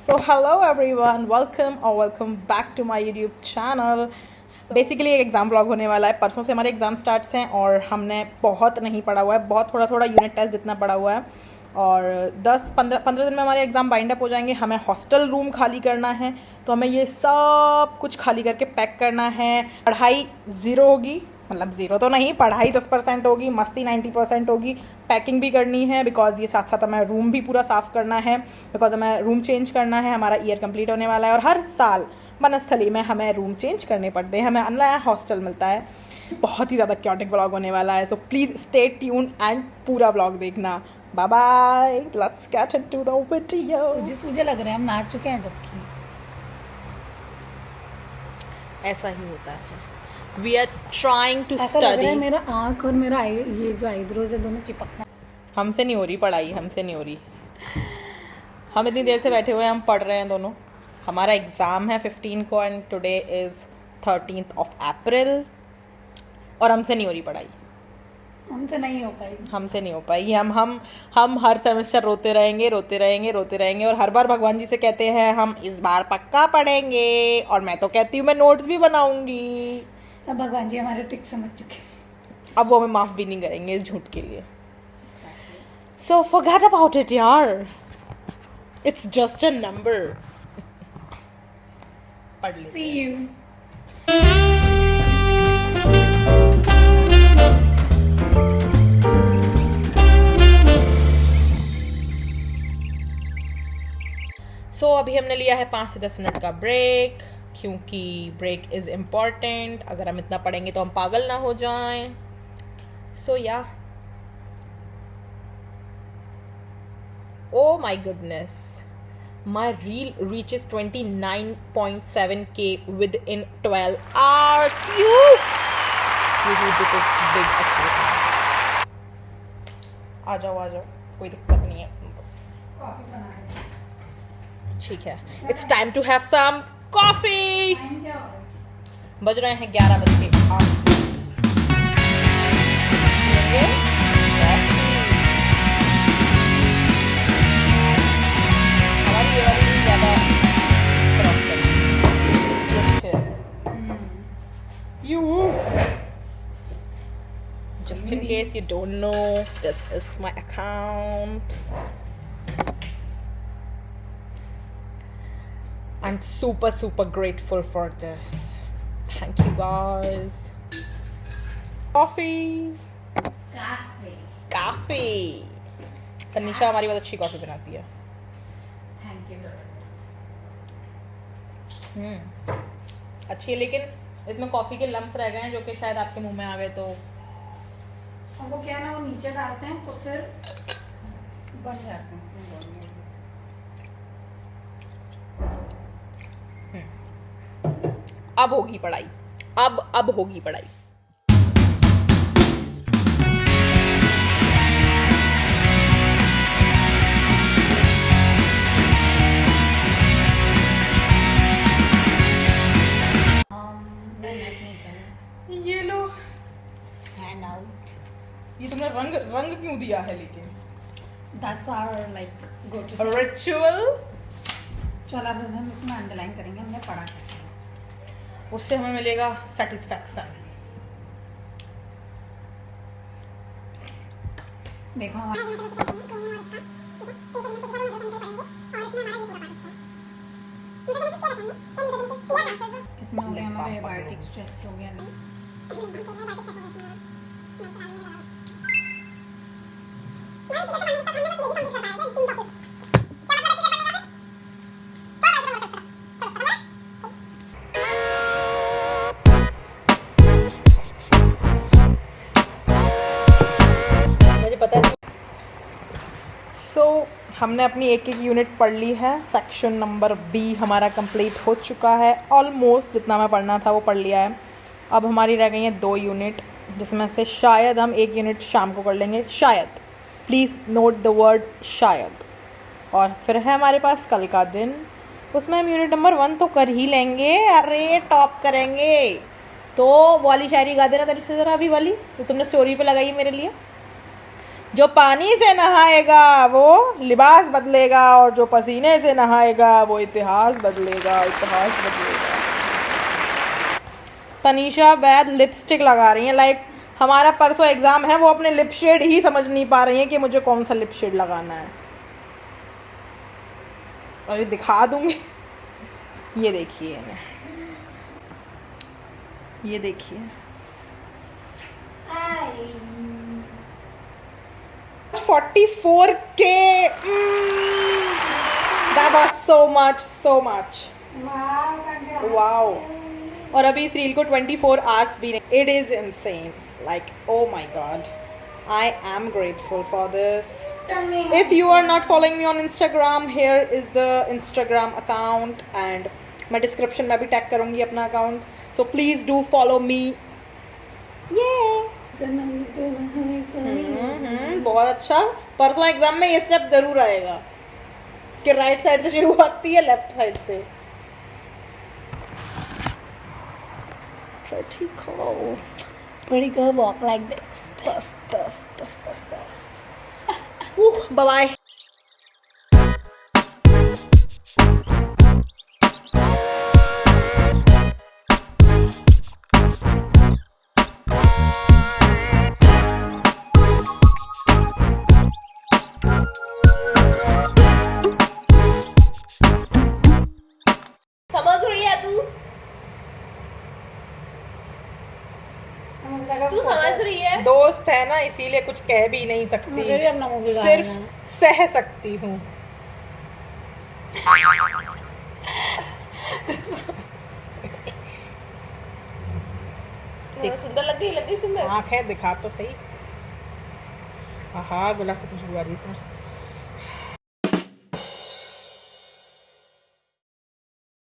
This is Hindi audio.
So hello everyone, welcome back to my YouTube channel. Basically एक एग्ज़ाम व्लॉग होने वाला है। परसों से हमारे एग्ज़ाम स्टार्ट्स हैं और हमने बहुत नहीं पढ़ा हुआ है, बहुत थोड़ा यूनिट टेस्ट जितना पढ़ा हुआ है। और 10-15 दिन में हमारे एग्ज़ाम बाइंड अप हो जाएंगे। हमें हॉस्टल रूम खाली करना है, तो हमें ये सब कुछ खाली करके पैक करना है। पढ़ाई ज़ीरो होगी, मतलब ज़ीरो तो नहीं, पढ़ाई 10% होगी, मस्ती 90% होगी। पैकिंग भी करनी है बिकॉज़ ये साथ साथ हमें रूम भी पूरा साफ़ करना है, बिकॉज़ हमें रूम चेंज करना है। हमारा ईयर कंप्लीट होने वाला है और हर साल बनस्थली में हमें रूम चेंज करने पड़ते हैं, हमें नया हॉस्टल मिलता है। बहुत ही ज़्यादा क्योटिक व्लॉग होने वाला है, so please stay tuned and पूरा व्लॉग देखना। Bye bye, let's get into the video. मुझे लग रहा है हम नाच चुके हैं, जबकि ऐसा ही होता है। वी आर ट्राइंग टू ऐसा लग रहा है स्टडी। मेरा आँख और मेरा ये जो आईब्रोज है दोनों चिपकना। हमसे नहीं हो रही पढ़ाई, हमसे नहीं हो रही। हम इतनी देर से बैठे हुए हैं, हम पढ़ रहे हैं दोनों। हमारा एग्ज़ाम है 15 को and today is 13th of April और हमसे नहीं हो रही पढ़ाई। हमसे नहीं हो पाई। हमसे नहीं हो पाई। हम हर सेमेस्टर रोते रहेंगे और हर बार भगवान जी से कहते हैं हम इस बार पक्का पढ़ेंगे, और मैं तो कहती हूँ मैं नोट्स भी बनाऊंगी। अब भगवान जी हमारे ट्रिक समझ चुके हैं। अब वो हमें माफ़ भी नहीं करेंगे इस झूठ के लिए। सो फॉरगेट अबाउट इट यार, इट्स जस्ट अ नंबर। पढ़ लेते See हैं। you. सो अभी हमने लिया है 5 से 10 मिनट का ब्रेक, क्योंकि ब्रेक इज़ इम्पॉर्टेंट। अगर हम इतना पढ़ेंगे तो हम पागल ना हो जाएं। So ya, oh my goodness, my reel reaches 29.7K within 12 hours. This is big achievement. आ जाओ, कोई दिक्कत नहीं है। कॉफी बना रहे हैं। ठीक है, it's time to have some coffee. Time क्या हो रहा है? बज रहे हैं 11 बज के 8। हमारी ये वाली नहीं ज़्यादा क्रॉस करेगी। Just in case you don't know, this is my account. I'm super grateful for this. Thank you guys. Coffee. Tanisha हमारी बहुत अच्छी कॉफ़ी बनाती है। Thank you. अच्छी है, लेकिन इसमें कॉफ़ी के लम्स रह गए हैं जो कि शायद आपके मुंह में आ गए, तो वो क्या है ना, वो नीचे डालते हैं तो फिर बन जाते हैं। अब होगी पढ़ाई, अब होगी पढ़ाई। मैं नेट नहीं चला। ये लो, हैंड आउट। ये तुमने रंग क्यों दिया है? लेकिन that's our like go to ritual. चलो अब हम इसमें अंडरलाइन करेंगे, हमने पढ़ा कैसे है। उससे हमें मिलेगा सेटिस्फैक्शन। देखो हमारा इसमें हो गया हमारा एबायोटिक स्ट्रेस हो गया। मुझे पता है। सो हमने अपनी एक यूनिट पढ़ ली है। सेक्शन नंबर B हमारा कंप्लीट हो चुका है। ऑलमोस्ट जितना मैं पढ़ना था वो पढ़ लिया है। अब हमारी रह गई हैं 2 यूनिट, जिसमें से शायद हम 1 यूनिट शाम को कर लेंगे, शायद। प्लीज़ नोट द वर्ड शायद। और फिर है हमारे पास कल का दिन, उसमें हम यूनिट नंबर 1 तो कर ही लेंगे। अरे टॉप करेंगे। तो वाली शायरी गा देना तनिषा ज़रा, अभी वाली जो तुमने स्टोरी पे लगाई मेरे लिए। जो पानी से नहाएगा वो लिबास बदलेगा और जो पसीने से नहाएगा वो इतिहास बदलेगा, इतिहास बदलेगा। तनीषा वैद लिपस्टिक लगा रही हैं, लाइक हमारा परसों एग्ज़ाम है, वो अपने लिप शेड ही समझ नहीं पा रही हैं कि मुझे कौन सा लिप शेड लगाना है। और ये दिखा दूंगी, ये देखिए, ये देखिए 44K, that was so much wow। और अभी इस रील को 24 आवर्स भी नहीं, it is insane, like oh my God, I am grateful for this. If you are not following me on Instagram, here is the Instagram account and मैं डिस्क्रिप्शन में भी टैग करूँगी अपना account, so please do follow me। बहुत अच्छा। परसों एग्जाम में ये स्टेप जरूर आएगा कि राइट साइड से शुरू होती है लेफ्ट साइड से। Pretty close. Pretty girl walk like this. This. Bye bye. समझ रही है तू? तू समझ रही है? दोस्त है ना, इसीलिए कुछ कह भी नहीं सकती, मुझे भी अपना मूवी सिर्फ सह सकती हूँ। सुंदर लग गई सुंदर। आँखें दिखा तो सही। हाँ, गुलाब की खुशबू आ रही है इसमें।